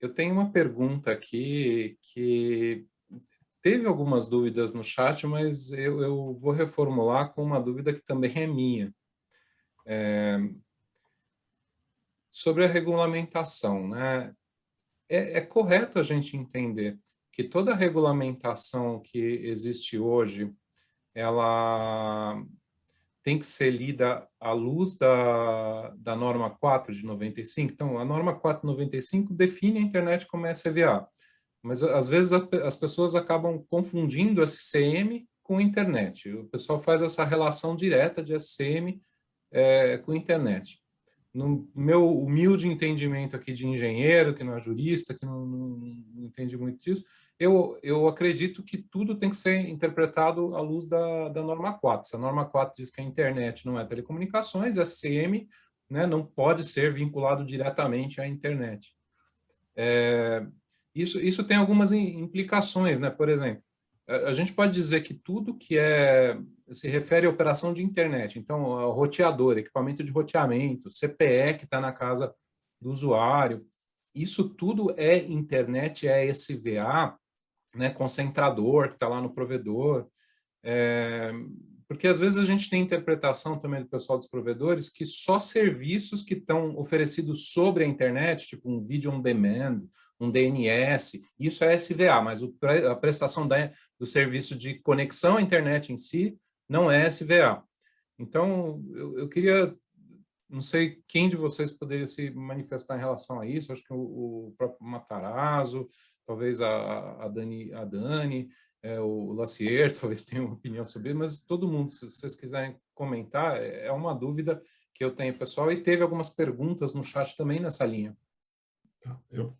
Eu tenho uma pergunta aqui que teve algumas dúvidas no chat, mas eu vou reformular com uma dúvida que também é minha. Sobre a regulamentação, né? É correto a gente entender que toda regulamentação que existe hoje, ela tem que ser lida à luz da norma 4 de 95. Então, a norma 4 de 95 define a internet como SVA. Mas, às vezes, as pessoas acabam confundindo SCM com internet. O pessoal faz essa relação direta de SCM com internet. No meu humilde entendimento aqui de engenheiro, que não é jurista, que não entende muito disso, eu acredito que tudo tem que ser interpretado à luz da norma 4. Se a norma 4 diz que a internet não é telecomunicações, SCM, né, não pode ser vinculado diretamente à internet. Isso tem algumas implicações, né? Por exemplo, a gente pode dizer que tudo que se refere à operação de internet, então, o roteador, equipamento de roteamento, CPE que está na casa do usuário, isso tudo é internet, é SVA, né? Concentrador que está lá no provedor. Porque às vezes a gente tem interpretação também do pessoal dos provedores que só serviços que estão oferecidos sobre a internet, tipo um vídeo on demand, um DNS, isso é SVA, mas a prestação do serviço de conexão à internet em si não é SVA. Então, eu queria, não sei quem de vocês poderia se manifestar em relação a isso, acho que o próprio Matarazzo, talvez a Dani, o Lacier talvez tenha uma opinião sobre isso, mas todo mundo, se vocês quiserem comentar, é uma dúvida que eu tenho, pessoal, e teve algumas perguntas no chat também nessa linha.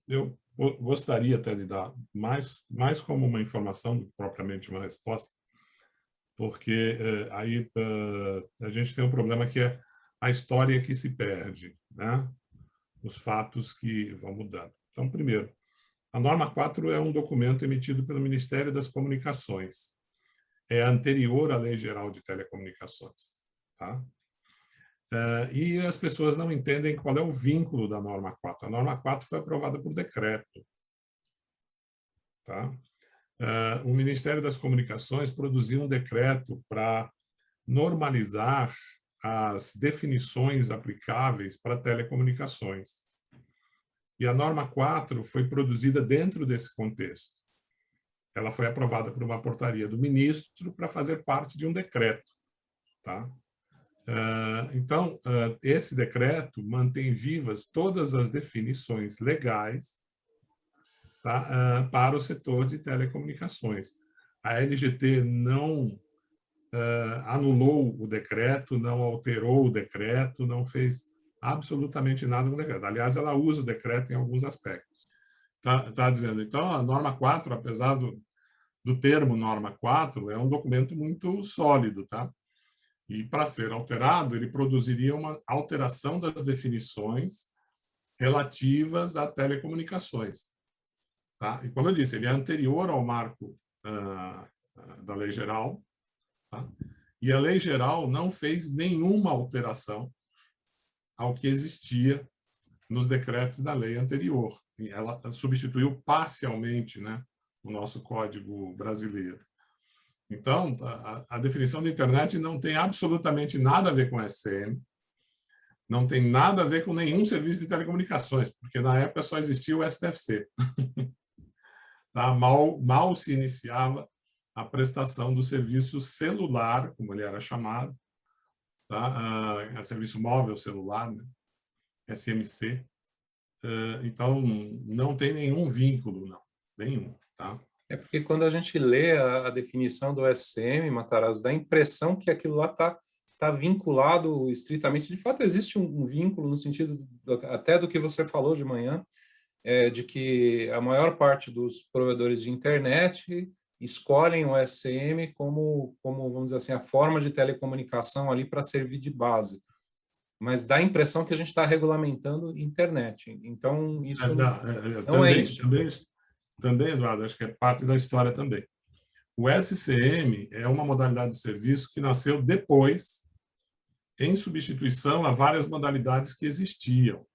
Eu gostaria até de dar mais como uma informação do que propriamente uma resposta, porque aí a gente tem um problema que é a história que se perde, né? Os fatos que vão mudando. Então, primeiro, a norma 4 é um documento emitido pelo Ministério das Comunicações. É anterior à Lei Geral de Telecomunicações. Tá? E as pessoas não entendem qual é o vínculo da norma 4. A norma 4 foi aprovada por decreto. Tá? O Ministério das Comunicações produziu um decreto para normalizar as definições aplicáveis para telecomunicações. E a norma 4 foi produzida dentro desse contexto. Ela foi aprovada por uma portaria do ministro para fazer parte de um decreto. Tá? Então, esse decreto mantém vivas todas as definições legais, tá, para o setor de telecomunicações. A LGT não anulou o decreto, não alterou o decreto, não fez absolutamente nada com o decreto. Aliás, ela usa o decreto em alguns aspectos. Tá dizendo, então, a norma 4, apesar do termo norma 4, é um documento muito sólido, tá? E, para ser alterado, ele produziria uma alteração das definições relativas a telecomunicações. Tá? E, como eu disse, ele é anterior ao marco da Lei Geral, tá? E a Lei Geral não fez nenhuma alteração ao que existia nos decretos da lei anterior. E ela substituiu parcialmente, né, o nosso Código Brasileiro. Então, a definição de internet não tem absolutamente nada a ver com SCM, não tem nada a ver com nenhum serviço de telecomunicações, porque na época só existia o STFC. Tá? Mal se iniciava a prestação do serviço celular, como ele era chamado, tá? Serviço móvel celular, né? SMC. Então, não tem nenhum vínculo, não. Nenhum. Tá? É porque quando a gente lê a definição do SCM, Matarazzo, dá a impressão que aquilo lá tá vinculado estritamente. De fato, existe um vínculo no sentido até do que você falou de manhã, de que a maior parte dos provedores de internet escolhem o SCM como, vamos dizer assim, a forma de telecomunicação ali para servir de base. Mas dá a impressão que a gente está regulamentando internet. Então, isso não é isso. Também, Eduardo, acho que é parte da história também. O SCM é uma modalidade de serviço que nasceu depois, em substituição a várias modalidades que existiam.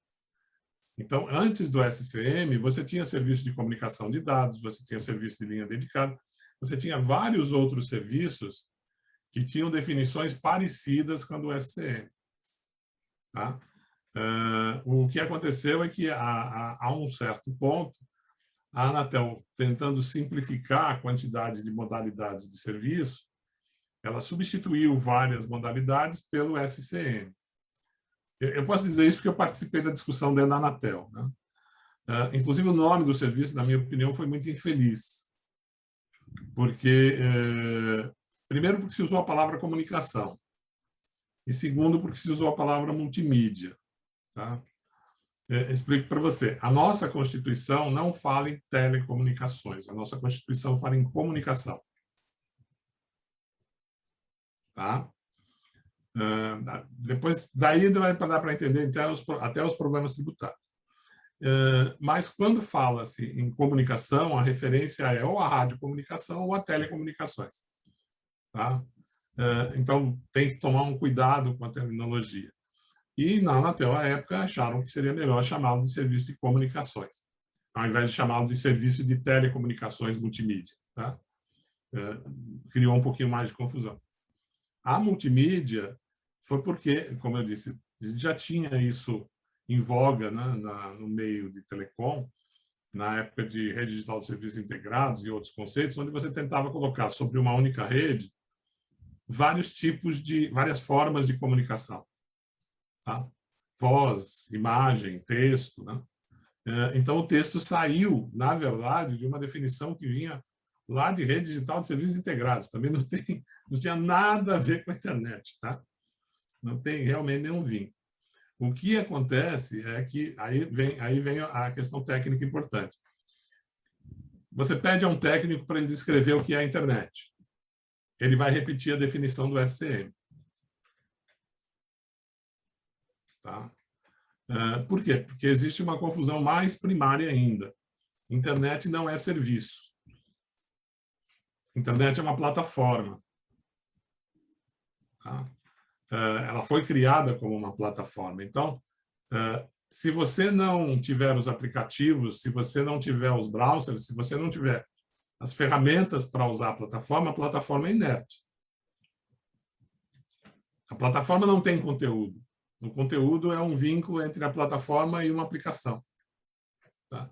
Então, antes do SCM, você tinha serviço de comunicação de dados, você tinha serviço de linha dedicada, você tinha vários outros serviços que tinham definições parecidas com a do SCM. Tá? O que aconteceu é que, a um certo ponto, a Anatel, tentando simplificar a quantidade de modalidades de serviço, ela substituiu várias modalidades pelo SCM. Eu posso dizer isso porque eu participei da discussão dentro da Anatel, né? Inclusive, o nome do serviço, na minha opinião, foi muito infeliz. Porque, primeiro, porque se usou a palavra comunicação. E segundo, porque se usou a palavra multimídia. Tá? Explico para você. A nossa Constituição não fala em telecomunicações. A nossa Constituição fala em comunicação. Tá? Depois, daí vai dar para entender até os problemas tributários. Mas quando fala-se em comunicação, a referência é ou a radiocomunicação ou a telecomunicações. Tá? Então, tem que tomar um cuidado com a terminologia. E na Anatel, à época, acharam que seria melhor chamá-lo de serviço de comunicações, ao invés de chamá-lo de serviço de telecomunicações multimídia. Tá? Criou um pouquinho mais de confusão. A multimídia foi porque, como eu disse, já tinha isso em voga, né, no meio de telecom, na época de rede digital de serviços integrados e outros conceitos, onde você tentava colocar sobre uma única rede várias formas de comunicação. Tá? Voz, imagem, texto. Né? Então, o texto saiu, na verdade, de uma definição que vinha lá de rede digital de serviços integrados. Também não tinha nada a ver com a internet. Tá? Não tem realmente nenhum vínculo. O que acontece é que aí vem a questão técnica importante. Você pede a um técnico para ele descrever o que é a internet. Ele vai repetir a definição do SCM. Tá? Por quê? Porque existe uma confusão mais primária ainda. Internet não é serviço. Internet é uma plataforma. Tá? Ela foi criada como uma plataforma. Então, se você não tiver os aplicativos, se você não tiver os browsers, se você não tiver as ferramentas para usar a plataforma é inerte. A plataforma não tem conteúdo. O conteúdo é um vínculo entre a plataforma e uma aplicação. Tá?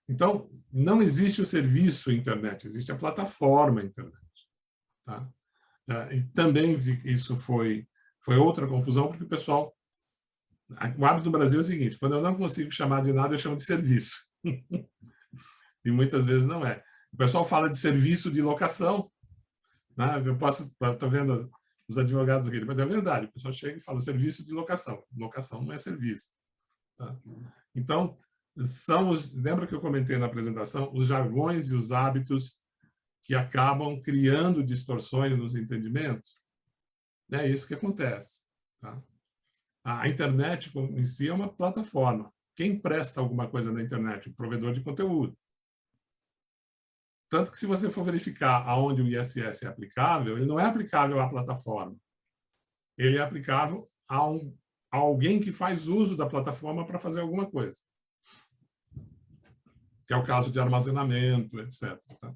Então, não existe o serviço internet, existe a plataforma internet. Tá? E também isso foi outra confusão, porque o pessoal... O hábito do Brasil é o seguinte, quando eu não consigo chamar de nada, eu chamo de serviço. E muitas vezes não é. O pessoal fala de serviço de locação. Né? Estou vendo os advogados aqui, mas é verdade, o pessoal chega e fala serviço de locação. Locação não é serviço. Tá? Então, lembra que eu comentei na apresentação, os jargões e os hábitos que acabam criando distorções nos entendimentos? É isso que acontece. Tá? A internet em si é uma plataforma. Quem presta alguma coisa na internet? O provedor de conteúdo. Tanto que, se você for verificar aonde o ISS é aplicável, ele não é aplicável à plataforma. Ele é aplicável a alguém que faz uso da plataforma para fazer alguma coisa. Que é o caso de armazenamento, etc. Tá?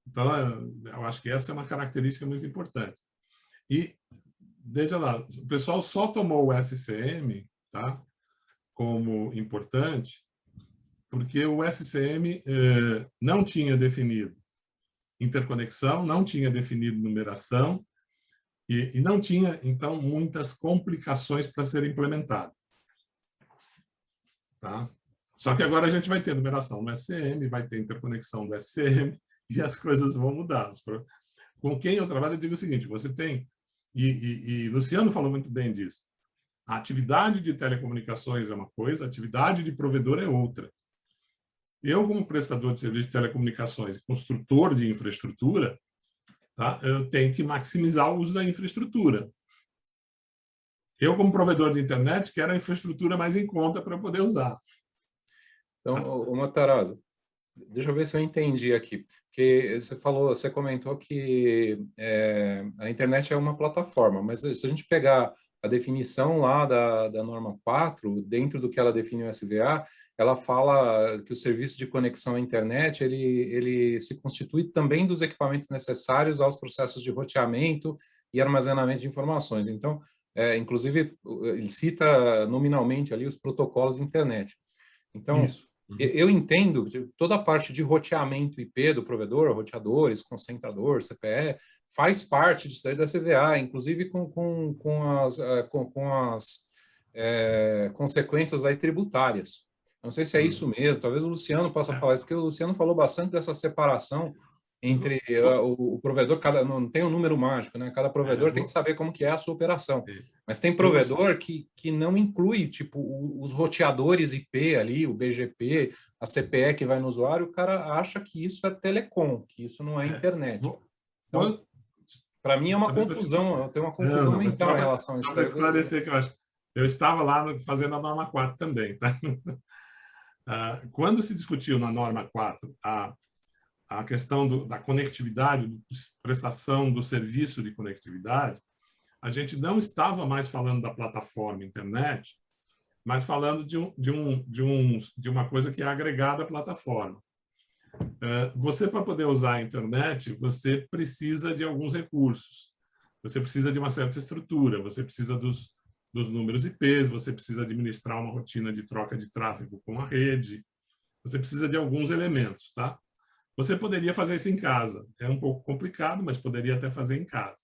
Então, eu acho que essa é uma característica muito importante. E, veja lá, o pessoal só tomou o SCM, tá, como importante porque o SCM não tinha definido interconexão, não tinha definido numeração e não tinha, então, muitas complicações para ser implementado. Tá? Só que agora a gente vai ter numeração no SCM, vai ter interconexão do SCM e as coisas vão mudar. Com quem eu trabalho, eu digo o seguinte, você tem, e Luciano falou muito bem disso, a atividade de telecomunicações é uma coisa, a atividade de provedor é outra. Eu, como prestador de serviço de telecomunicações e construtor de infraestrutura, tá, eu tenho que maximizar o uso da infraestrutura. Eu, como provedor de internet, quero a infraestrutura mais em conta para poder usar. Então, Matarazzo, deixa eu ver se eu entendi aqui. Porque você comentou que a internet é uma plataforma, mas se a gente pegar a definição lá da norma 4, dentro do que ela define o SVA, ela fala que o serviço de conexão à internet, ele se constitui também dos equipamentos necessários aos processos de roteamento e armazenamento de informações. Então, inclusive, ele cita nominalmente ali os protocolos de internet. Então, Isso. eu entendo que toda a parte de roteamento IP do provedor, roteadores, concentrador, CPE, faz parte disso daí da CVA, inclusive com as consequências aí tributárias. Não sei se é isso mesmo, talvez o Luciano possa falar, porque o Luciano falou bastante dessa separação entre o provedor, não tem um número mágico, né? Cada provedor tem que saber como que é a sua operação. Mas tem provedor que não inclui, tipo, os roteadores IP ali, o BGP, a CPE que vai no usuário, o cara acha que isso é telecom, que isso não é internet. Então, para mim é uma confusão, eu tenho uma confusão mental em relação a isso. Só para esclarecer que eu estava lá fazendo a norma 4 também, tá? Quando se discutiu na norma 4 a questão da conectividade, da prestação do serviço de conectividade, a gente não estava mais falando da plataforma internet, mas falando de uma coisa que é agregada à plataforma. Você, para poder usar a internet, você precisa de alguns recursos. Você precisa de uma certa estrutura, você precisa dos números IPs, você precisa administrar uma rotina de troca de tráfego com a rede, você precisa de alguns elementos, tá? Você poderia fazer isso em casa. É um pouco complicado, mas poderia até fazer em casa.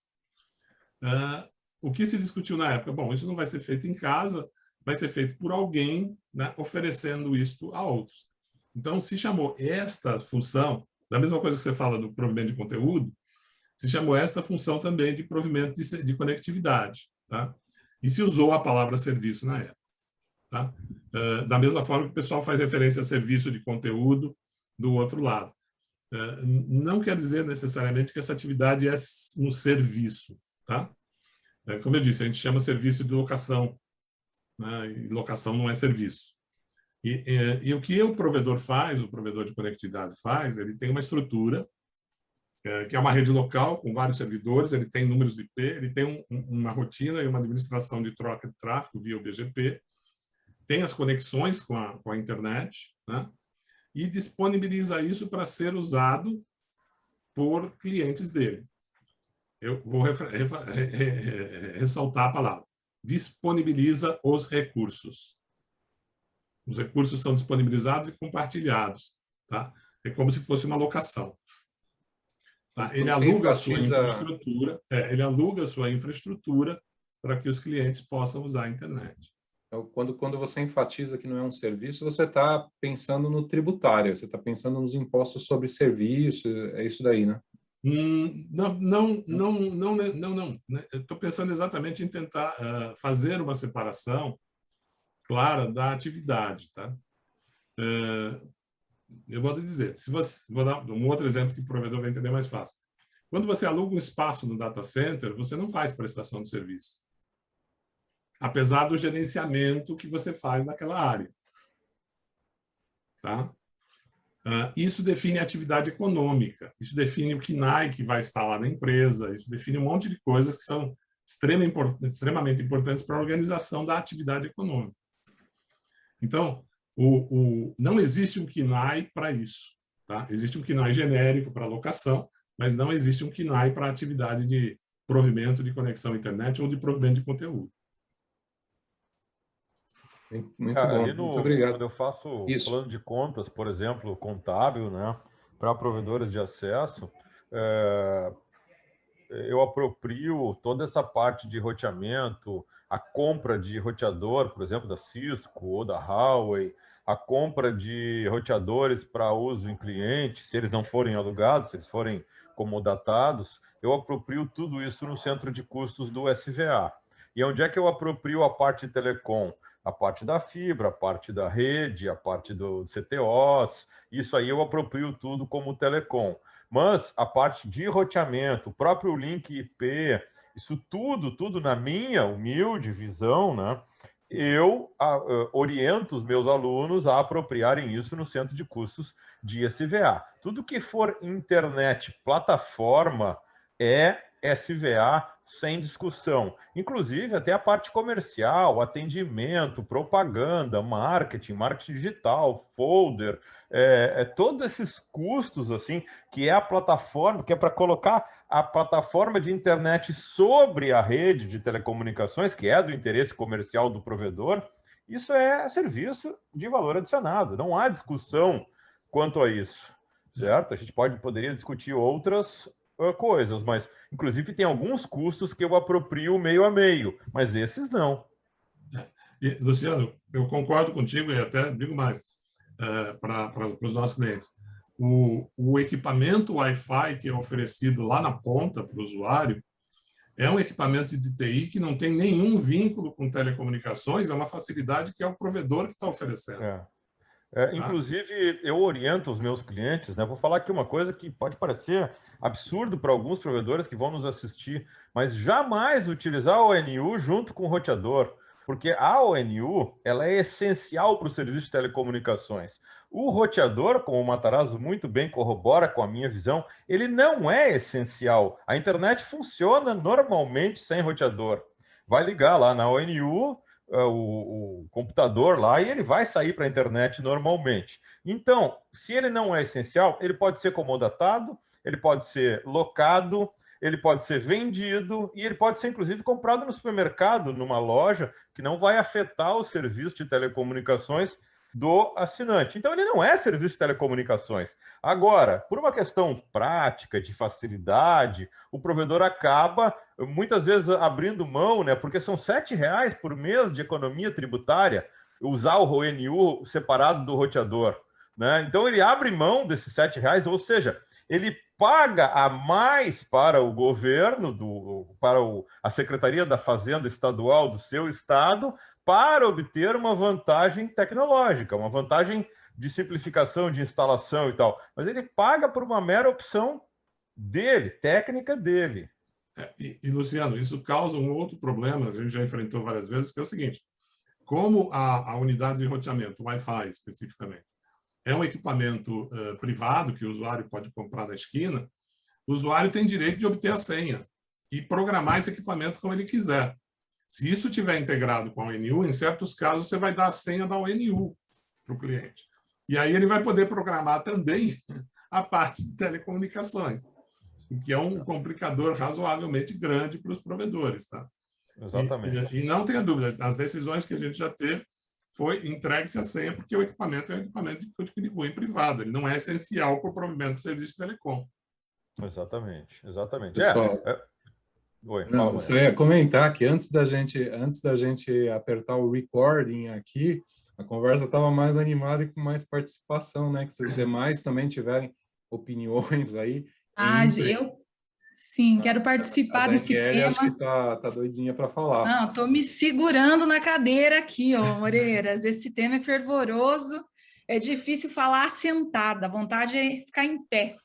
O que se discutiu na época? Bom, isso não vai ser feito em casa, vai ser feito por alguém, né, oferecendo isso a outros. Então, se chamou esta função, da mesma coisa que você fala do provimento de conteúdo, se chamou esta função também de provimento de conectividade. Tá? E se usou a palavra serviço na época. Tá? Da mesma forma que o pessoal faz referência a serviço de conteúdo do outro lado. Não quer dizer necessariamente que essa atividade é um serviço. Tá? Como eu disse, a gente chama serviço de locação, né? E locação não é serviço. E o que o provedor faz, o provedor de conectividade faz, ele tem uma estrutura, que é uma rede local com vários servidores, ele tem números IP, ele tem uma rotina e uma administração de troca de tráfego via o BGP, tem as conexões com a internet, né? E disponibiliza isso para ser usado por clientes dele. Eu vou ressaltar a palavra. Disponibiliza os recursos. Os recursos são disponibilizados e compartilhados. Tá? É como se fosse uma locação. Tá? Ele aluga a sua infraestrutura, para que os clientes possam usar a internet. Então, quando você enfatiza que não é um serviço, você está pensando no tributário, você está pensando nos impostos sobre serviço, é isso daí, né? Não. Estou pensando exatamente em tentar fazer uma separação clara da atividade. Tá? Eu vou dizer, vou dar um outro exemplo que o provedor vai entender mais fácil. Quando você aluga um espaço no data center, você não faz prestação de serviço, apesar do gerenciamento que você faz naquela área. Tá? Isso define a atividade econômica, isso define o KNAI que vai estar lá na empresa, isso define um monte de coisas que são extremamente importantes para a organização da atividade econômica. Então, não existe um KNAI para isso. Tá? Existe um KNAI genérico para locação, mas não existe um KNAI para atividade de provimento de conexão à internet ou de provimento de conteúdo. Muito bom, muito obrigado. Quando eu faço plano de contas, por exemplo, contábil, né, para provedores de acesso, eu aproprio toda essa parte de roteamento, a compra de roteador, por exemplo, da Cisco ou da Huawei, a compra de roteadores para uso em cliente, se eles não forem alugados, se eles forem comodatados, eu aproprio tudo isso no centro de custos do SVA. E onde é que eu aproprio a parte de telecom? A parte da fibra, a parte da rede, a parte do CTOs, isso aí eu aproprio tudo como telecom. Mas a parte de roteamento, o próprio link IP, isso tudo na minha humilde visão, né? Eu oriento os meus alunos a apropriarem isso no centro de custos de SVA. Tudo que for internet, plataforma, é SVA sem discussão. Inclusive, até a parte comercial, atendimento, propaganda, marketing digital, folder, todos esses custos, assim, que é a plataforma, que é para colocar a plataforma de internet sobre a rede de telecomunicações, que é do interesse comercial do provedor, isso é serviço de valor adicionado. Não há discussão quanto a isso, certo? A gente poderia discutir outras coisas, mas, inclusive, tem alguns custos que eu aproprio meio a meio, mas esses não. E, Luciano, eu concordo contigo e até digo mais para os nossos clientes. O equipamento Wi-Fi que é oferecido lá na ponta para o usuário é um equipamento de TI que não tem nenhum vínculo com telecomunicações, é uma facilidade que é o provedor que está oferecendo. Inclusive, eu oriento os meus clientes, né? Vou falar aqui uma coisa que pode parecer absurdo para alguns provedores que vão nos assistir, mas jamais utilizar a ONU junto com o roteador, porque a ONU ela é essencial para o serviço de telecomunicações. O roteador, como o Matarazzo muito bem corrobora com a minha visão, ele não é essencial. A internet funciona normalmente sem roteador. Vai ligar lá na ONU, o computador lá, e ele vai sair para a internet normalmente. Então, se ele não é essencial, ele pode ser comodatado, ele pode ser locado, ele pode ser vendido e ele pode ser, inclusive, comprado no supermercado, numa loja, que não vai afetar o serviço de telecomunicações do assinante. Então, ele não é serviço de telecomunicações. Agora, por uma questão prática, de facilidade, o provedor acaba, muitas vezes, abrindo mão, né? Porque são R$7 por mês de economia tributária, usar o RONU separado do roteador, né? Então, ele abre mão desses R$7, ou seja, ele paga a mais para o governo, para a Secretaria da Fazenda Estadual do seu estado, para obter uma vantagem tecnológica, uma vantagem de simplificação de instalação e tal. Mas ele paga por uma mera opção dele, técnica dele. E Luciano, isso causa um outro problema, a gente já enfrentou várias vezes, que é o seguinte: como a unidade de roteamento, Wi-Fi especificamente, é um equipamento privado que o usuário pode comprar na esquina, o usuário tem direito de obter a senha e programar esse equipamento como ele quiser. Se isso estiver integrado com a ONU, em certos casos você vai dar a senha da ONU para o cliente. E aí ele vai poder programar também a parte de telecomunicações, o que é um complicador razoavelmente grande para os provedores. Tá? Exatamente. E não tenha dúvida, as decisões que a gente já teve foi entregue-se a senha, porque o equipamento é um equipamento de cunho privado, ele não é essencial para o provimento do serviço de telecom. Exatamente, exatamente. Pessoal, Oi, não, você ia comentar que antes da gente apertar o recording aqui, a conversa estava mais animada e com mais participação, né? Que se os demais também tiverem opiniões aí. Sim, quero participar desse tema. Acho que tá doidinha para falar. Não, estou me segurando na cadeira aqui, ó, Moreiras. Esse tema é fervoroso, é difícil falar sentada, a vontade é ficar em pé.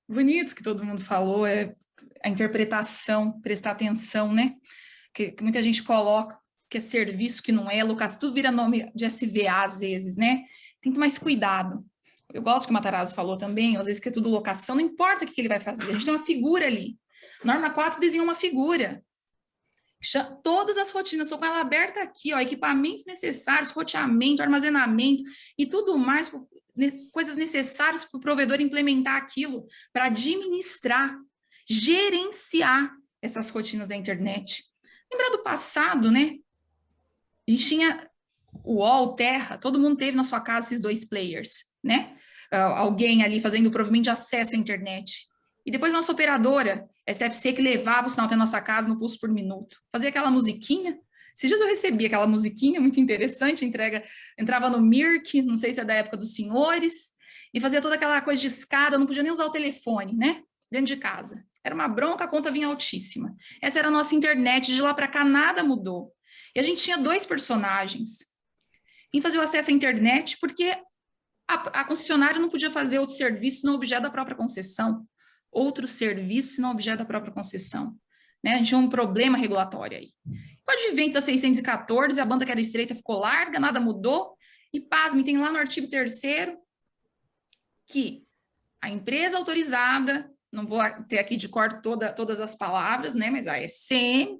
Bonito que todo mundo falou, a interpretação, prestar atenção, né? Que muita gente coloca que é serviço, que não é, locação, tudo vira nome de SVA às vezes, né? Tem que ter mais cuidado. Eu gosto que o Matarazzo falou também, às vezes que é tudo locação, não importa o que ele vai fazer, a gente tem uma figura ali. Norma 4 desenha uma figura. Todas as rotinas, estou com ela aberta aqui, ó, equipamentos necessários, roteamento, armazenamento e tudo mais, coisas necessárias para o provedor implementar aquilo, para administrar, gerenciar essas rotinas da internet. Lembra do passado, né? A gente tinha o UOL, Terra, todo mundo teve na sua casa esses dois players, né? Alguém ali fazendo o provimento de acesso à internet. E depois nossa operadora, STFC, que levava o sinal até a nossa casa no pulso por minuto. Fazia aquela musiquinha. Esses dias eu recebi aquela musiquinha muito interessante, entrava no Mirk, não sei se é da época dos senhores, e fazia toda aquela coisa de escada, não podia nem usar o telefone, né? Dentro de casa. Era uma bronca, a conta vinha altíssima. Essa era a nossa internet, de lá para cá nada mudou. E a gente tinha dois personagens em fazer o acesso à internet, porque a concessionária não podia fazer outro serviço no objeto da própria concessão. Outro serviço não objeto da própria concessão. Né? A gente tinha um problema regulatório aí. Com o advento da 614, a banda que era estreita ficou larga, nada mudou, e pasme, tem lá no artigo 3º que a empresa autorizada não vou ter aqui de cor todas as palavras, né? Mas a ECM,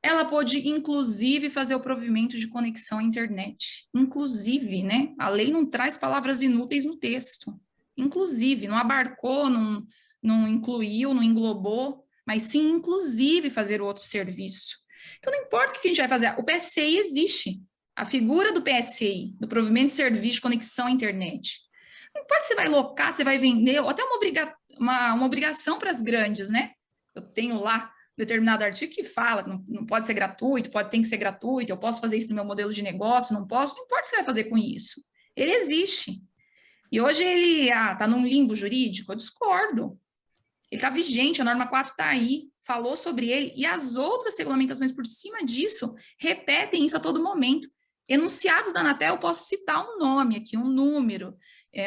ela pode, inclusive, fazer o provimento de conexão à internet. Inclusive, né? A lei não traz palavras inúteis no texto. Inclusive, não abarcou, não incluiu, não englobou, mas sim, inclusive, fazer outro serviço. Então, não importa o que a gente vai fazer, o PSCI existe. A figura do PSCI, do provimento de serviço de conexão à internet. Não importa se você vai locar, se vai vender, ou até uma obrigação para as grandes, né? Eu tenho lá determinado artigo que fala que não pode ser gratuito, tem que ser gratuito, eu posso fazer isso no meu modelo de negócio, não posso, não importa o que você vai fazer com isso. Ele existe. E hoje ele está num limbo jurídico, eu discordo. Ele está vigente, a norma 4 está aí, falou sobre ele, e as outras regulamentações por cima disso repetem isso a todo momento. Enunciados da Anatel, eu posso citar um nome aqui, um número,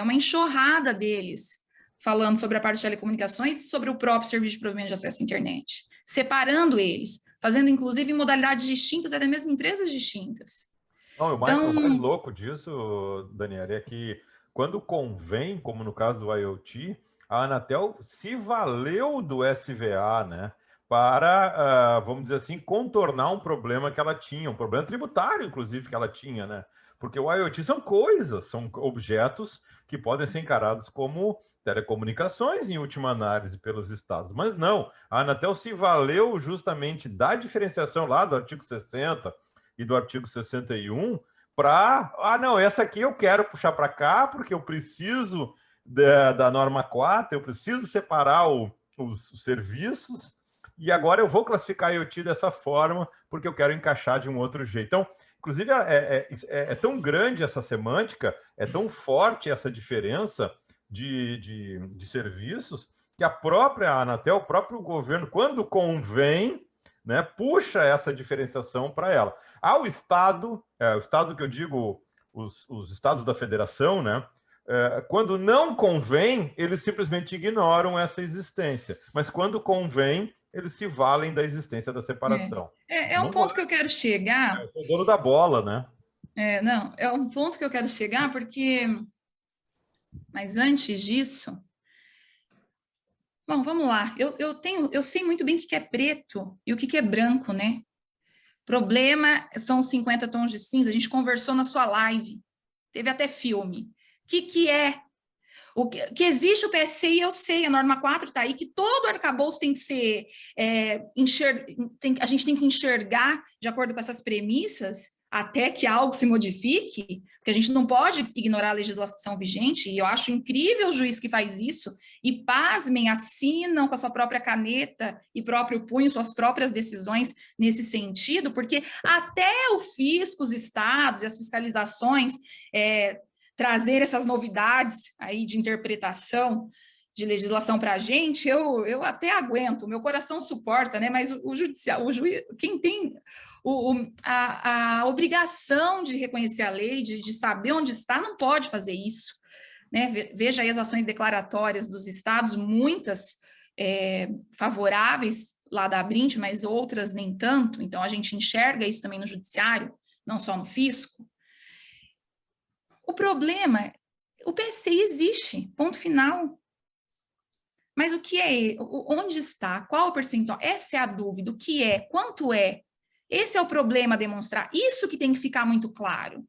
uma enxurrada deles, falando sobre a parte de telecomunicações e sobre o próprio serviço de provimento de acesso à internet, separando eles, fazendo inclusive em modalidades distintas, até mesmo empresas distintas. Não, o mais louco disso, Daniela, é que quando convém, como no caso do IoT, a Anatel se valeu do SVA, né, para, vamos dizer assim, contornar um problema que ela tinha, um problema tributário, inclusive, que ela tinha, né? Porque o IoT são coisas, são objetos que podem ser encarados como telecomunicações, em última análise, pelos estados. Mas não, a Anatel se valeu justamente da diferenciação lá do artigo 60 e do artigo 61 para, não, essa aqui eu quero puxar para cá, porque eu preciso da norma 4, eu preciso separar os serviços, e agora eu vou classificar a IoT dessa forma, porque eu quero encaixar de um outro jeito. Então, inclusive, é tão grande essa semântica, é tão forte essa diferença de serviços, que a própria Anatel, o próprio governo, quando convém, né, puxa essa diferenciação para ela. O Estado que eu digo, os estados da federação, né, quando não convém, eles simplesmente ignoram essa existência. Mas quando convém, eles se valem da existência da separação. É um ponto que eu quero chegar. Eu sou o dono da bola, né? Não, é um ponto que eu quero chegar, porque... Mas antes disso... Bom, vamos lá. Eu sei muito bem o que é preto e o que é branco, né? Problema são os 50 tons de cinza. A gente conversou na sua live. Teve até filme. O que é? Que existe o PSCI, eu sei, a norma 4 está aí, que todo arcabouço tem que ser... a gente tem que enxergar de acordo com essas premissas, até que algo se modifique, porque a gente não pode ignorar a legislação vigente, e eu acho incrível o juiz que faz isso, e pasmem, assinam com a sua própria caneta e próprio punho suas próprias decisões nesse sentido, porque até o fisco, os estados e as fiscalizações trazer essas novidades aí de interpretação de legislação para a gente, eu até aguento, meu coração suporta, né? Mas o juiz, quem tem a obrigação de reconhecer a lei, de saber onde está, não pode fazer isso, né? Veja aí as ações declaratórias dos estados, muitas favoráveis lá da Abrint, mas outras nem tanto, então a gente enxerga isso também no judiciário, não só no fisco. O problema, o PSCI existe, ponto final. Mas o que é? Onde está? Qual o percentual? Essa é a dúvida. O que é? Quanto é? Esse é o problema a demonstrar. Isso que tem que ficar muito claro.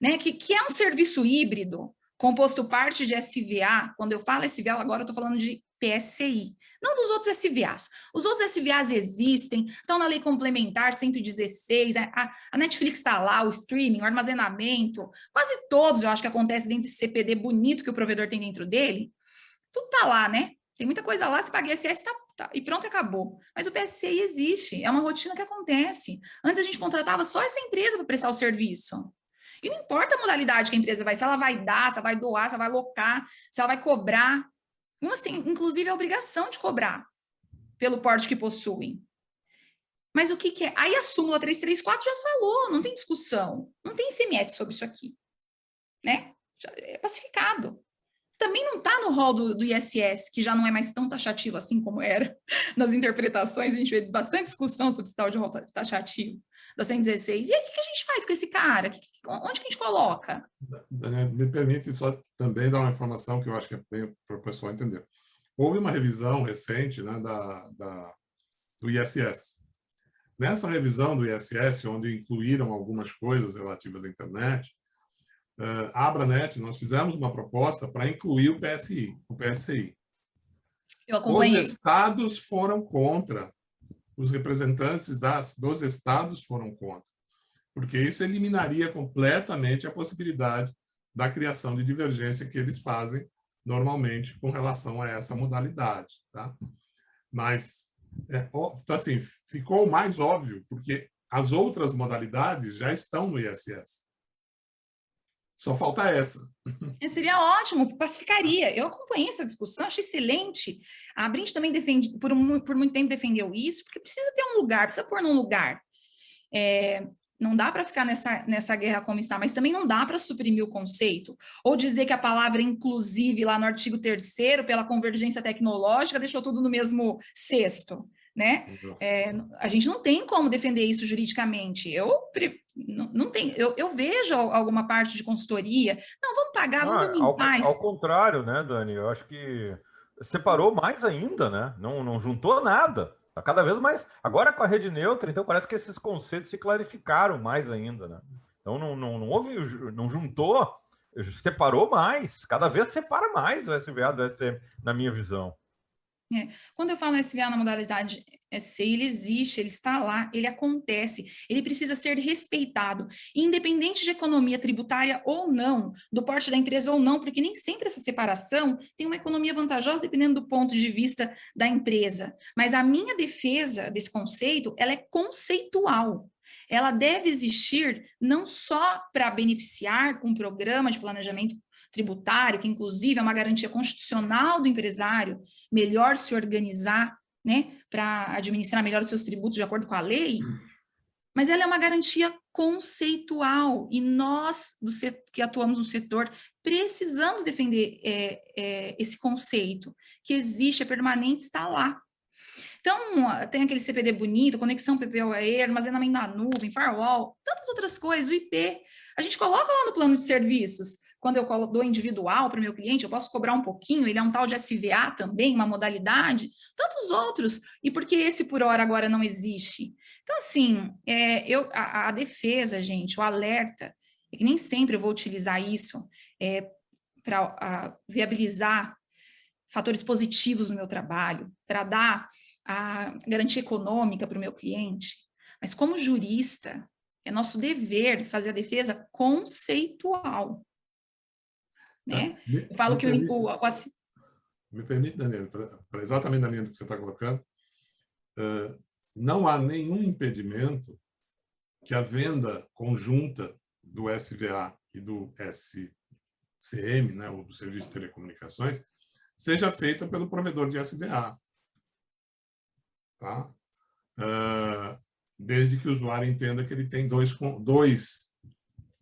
Né? Que é um serviço híbrido, composto parte de SVA. Quando eu falo SVA, agora eu estou falando de PSCI. Não dos outros SVAs. Os outros SVAs existem, estão na lei complementar 116, a Netflix está lá, o streaming, o armazenamento, quase todos eu acho que acontece dentro desse CPD bonito que o provedor tem dentro dele. Tudo está lá, né? Tem muita coisa lá, se paga ISS e pronto, acabou. Mas o PSCI existe, é uma rotina que acontece. Antes a gente contratava só essa empresa para prestar o serviço. E não importa a modalidade que a empresa vai, se ela vai dar, se ela vai doar, se ela vai locar, se ela vai cobrar. Umas têm, inclusive, a obrigação de cobrar pelo porte que possuem. Mas o que é? Aí a súmula 334 já falou, não tem discussão. Não tem ICMS sobre isso aqui. Né? Já é pacificado. Também não está no rol do ISS, que já não é mais tão taxativo assim como era nas interpretações. A gente vê bastante discussão sobre esse tal de rol taxativo da 116. E aí, o que a gente faz com esse cara? Onde que a gente coloca? Me permite só também dar uma informação que eu acho que é bem para o pessoal entender. houve uma revisão recente, né, do ISS. Nessa revisão do ISS, onde incluíram algumas coisas relativas à internet, a Abranet, nós fizemos uma proposta para incluir o PSI. Eu Os acompanhei. estados foram contra, os representantes dos estados foram contra, porque isso eliminaria completamente a possibilidade da criação de divergência que eles fazem normalmente com relação a essa modalidade. Tá? Mas, então, assim, ficou mais óbvio, porque as outras modalidades já estão no ISS. Só falta essa. Seria ótimo, pacificaria. Eu acompanhei essa discussão, achei excelente. A Abrint também defende, por muito tempo defendeu isso, porque precisa ter um lugar, precisa pôr num lugar. Não dá para ficar nessa guerra como está, mas também não dá para suprimir o conceito, ou dizer que a palavra inclusive lá no artigo 3º, pela convergência tecnológica, deixou tudo no mesmo cesto, né? A gente não tem como defender isso juridicamente. Não tem, eu vejo alguma parte de consultoria, não, vamos pagar, vamos dormir em paz. Ao contrário, né, Dani? Eu acho que separou mais ainda, né? Não juntou nada. Tá cada vez mais. Agora com a rede neutra, então parece que esses conceitos se clarificaram mais ainda, né? Então não houve, não juntou, separou mais. Cada vez separa mais o SVA do SM, na minha visão. Quando eu falo SVA na modalidade SC, ele existe, ele está lá, ele acontece, ele precisa ser respeitado, independente de economia tributária ou não, do porte da empresa ou não, porque nem sempre essa separação tem uma economia vantajosa dependendo do ponto de vista da empresa. Mas a minha defesa desse conceito, ela é conceitual. Ela deve existir não só para beneficiar um programa de planejamento tributário, que inclusive é uma garantia constitucional do empresário, melhor se organizar, né, para administrar melhor os seus tributos de acordo com a lei, mas ela é uma garantia conceitual, e nós, que atuamos no setor, precisamos defender esse conceito, que existe, é permanente, está lá. Então, tem aquele CPD bonito, conexão PPoE, armazenamento na nuvem, firewall, tantas outras coisas, o IP, a gente coloca lá no plano de serviços. Quando eu dou individual para o meu cliente, eu posso cobrar um pouquinho, ele é um tal de SVA também, uma modalidade, tantos outros. E por que esse por hora agora não existe? Então, assim, a defesa, gente, o alerta, é que nem sempre eu vou utilizar isso para viabilizar fatores positivos no meu trabalho, para dar a garantia econômica para o meu cliente. Mas como jurista, é nosso dever fazer a defesa conceitual. Né? Eu falo que me permite, Daniel, para exatamente na linha do que você está colocando, não há nenhum impedimento que a venda conjunta do SVA e do SCM, né, ou do Serviço de Telecomunicações, seja feita pelo provedor de SVA. Tá? Desde que o usuário entenda que ele tem dois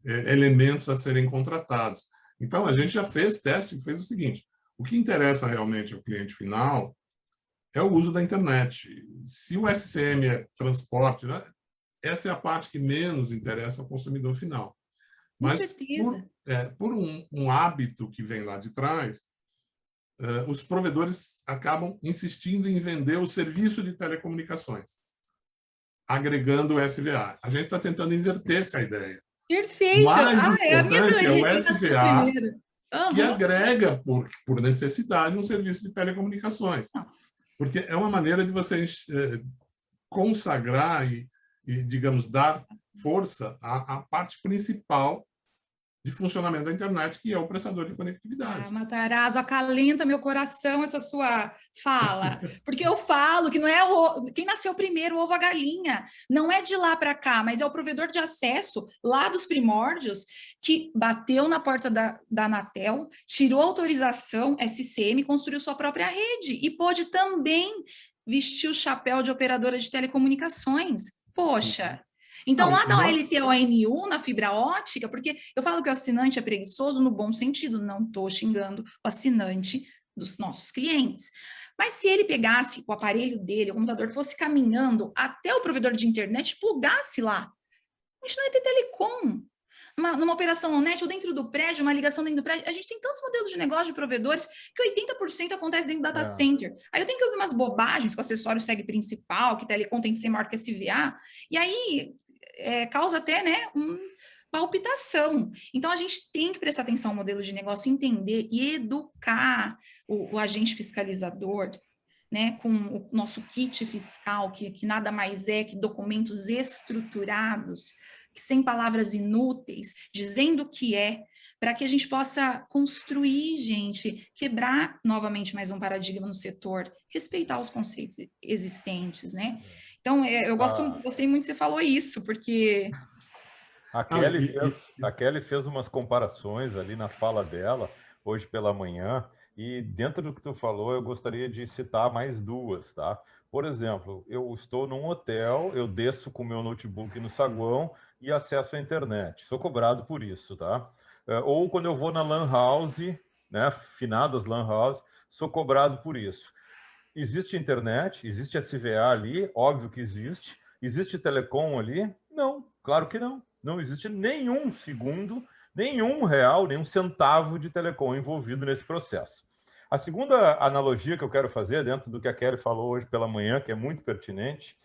elementos a serem contratados. Então, a gente já fez teste e fez o seguinte: o que interessa realmente ao cliente final é o uso da internet. Se o SCM é transporte, né, essa é a parte que menos interessa ao consumidor final. Mas, por um hábito que vem lá de trás, os provedores acabam insistindo em vender o serviço de telecomunicações, agregando o SVA. A gente está tentando inverter essa ideia. Perfeito! O mais importante é o SVA, que agrega, por necessidade, um serviço de telecomunicações. Porque é uma maneira de você consagrar e, digamos, dar força à parte principal de funcionamento da internet, que é o prestador de conectividade. Matarazzo, acalenta meu coração essa sua fala, porque eu falo que não é quem nasceu primeiro, o ovo a galinha, não é de lá para cá, mas é o provedor de acesso lá dos primórdios que bateu na porta da Anatel, tirou autorização SCM, construiu sua própria rede e pôde também vestir o chapéu de operadora de telecomunicações. Poxa! Então, lá na LTONU, na fibra ótica, porque eu falo que o assinante é preguiçoso no bom sentido, não estou xingando o assinante dos nossos clientes. Mas se ele pegasse o aparelho dele, o computador, fosse caminhando até o provedor de internet, plugasse lá, a gente não ia ter telecom. numa operação on-net ou dentro do prédio, uma ligação dentro do prédio. A gente tem tantos modelos de negócio de provedores que 80% acontece dentro do data center. Aí eu tenho que ouvir umas bobagens que o acessório segue principal, que telecom tem que ser maior que SVA, e aí causa até, né, palpitação. Então, a gente tem que prestar atenção ao modelo de negócio, entender e educar o agente fiscalizador, né, com o nosso kit fiscal, que nada mais é que documentos estruturados, que sem palavras inúteis, dizendo o que é, para que a gente possa construir, gente, quebrar novamente mais um paradigma no setor, respeitar os conceitos existentes, né? Então, eu gostei muito que você falou isso, porque... A Kelly fez umas comparações ali na fala dela, hoje pela manhã, e dentro do que tu falou, eu gostaria de citar mais duas, tá? Por exemplo, eu estou num hotel, eu desço com o meu notebook no saguão e acesso à internet. Sou cobrado por isso, tá? Ou quando eu vou na LAN house, né, finadas LAN house, sou cobrado por isso. Existe internet, existe SVA ali, óbvio que existe. Existe telecom ali? Não, claro que não. Não existe nenhum segundo, nenhum real, nenhum centavo de telecom envolvido nesse processo. A segunda analogia que eu quero fazer, dentro do que a Kelly falou hoje pela manhã, que é muito pertinente,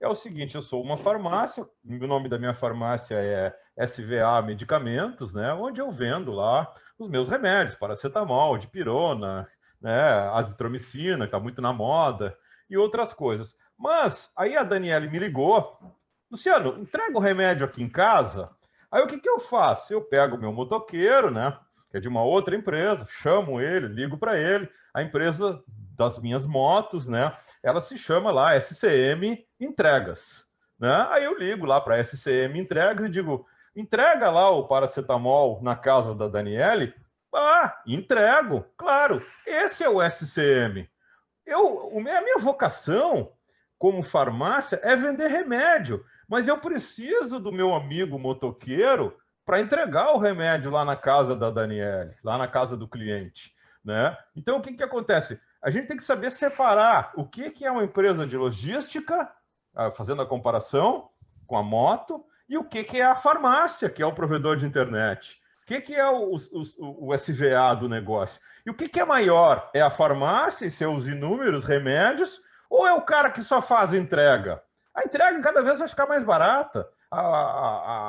é o seguinte: eu sou uma farmácia, o nome da minha farmácia é SVA Medicamentos, né, onde eu vendo lá os meus remédios, paracetamol, dipirona, né, azitromicina, que está muito na moda, e outras coisas. Mas aí a Daniele me ligou: Luciano, entrega o remédio aqui em casa. Aí o que eu faço? Eu pego o meu motoqueiro, né, que é de uma outra empresa, chamo ele, ligo para ele, a empresa das minhas motos, né, ela se chama lá SCM Entregas, né? Aí eu ligo lá para SCM Entregas e digo: entrega lá o paracetamol na casa da Daniele. Ah, entrego, claro, esse é o SCM. A minha vocação como farmácia é vender remédio, mas eu preciso do meu amigo motoqueiro para entregar o remédio lá na casa da Daniele, lá na casa do cliente, né? Então, o que acontece? A gente tem que saber separar o que é uma empresa de logística, fazendo a comparação com a moto, e o que é a farmácia, que é o provedor de internet. O que é o SVA do negócio? E o que é maior? É a farmácia e seus inúmeros remédios, ou é o cara que só faz entrega? A entrega cada vez vai ficar mais barata,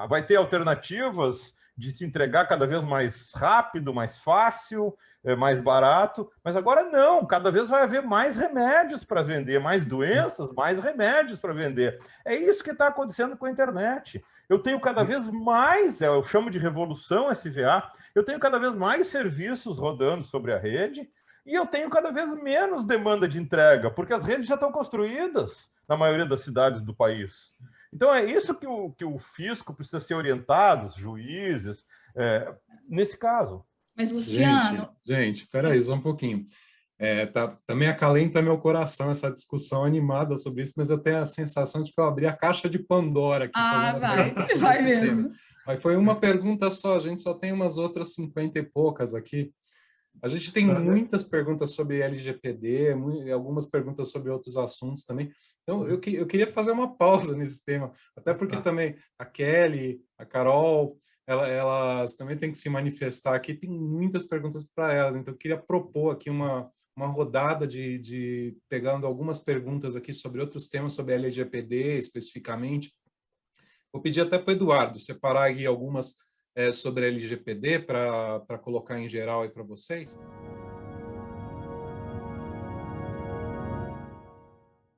vai ter alternativas de se entregar cada vez mais rápido, mais fácil, mais barato, mas agora não, cada vez vai haver mais remédios para vender, mais doenças, mais remédios para vender. É isso que está acontecendo com a internet. Eu tenho cada vez mais, eu chamo de revolução SVA, eu tenho cada vez mais serviços rodando sobre a rede e eu tenho cada vez menos demanda de entrega, porque as redes já estão construídas na maioria das cidades do país. Então, é isso que o fisco precisa ser orientado, os juízes, nesse caso. Mas, Luciano... Gente, espera aí, só um pouquinho. Também acalenta meu coração essa discussão animada sobre isso, mas eu tenho a sensação de que eu abri a caixa de Pandora aqui. Vai mesmo. Mas foi uma pergunta só, a gente só tem umas outras 50 e poucas aqui. A gente tem muitas perguntas sobre LGPD, algumas perguntas sobre outros assuntos também. Então, eu queria fazer uma pausa nesse tema, até porque também a Kelly, a Carol, elas também têm que se manifestar aqui, tem muitas perguntas para elas, então eu queria propor aqui uma rodada de pegando algumas perguntas aqui sobre outros temas, sobre LGPD especificamente. Vou pedir até para o Eduardo separar aí algumas sobre LGPD para colocar em geral aí para vocês.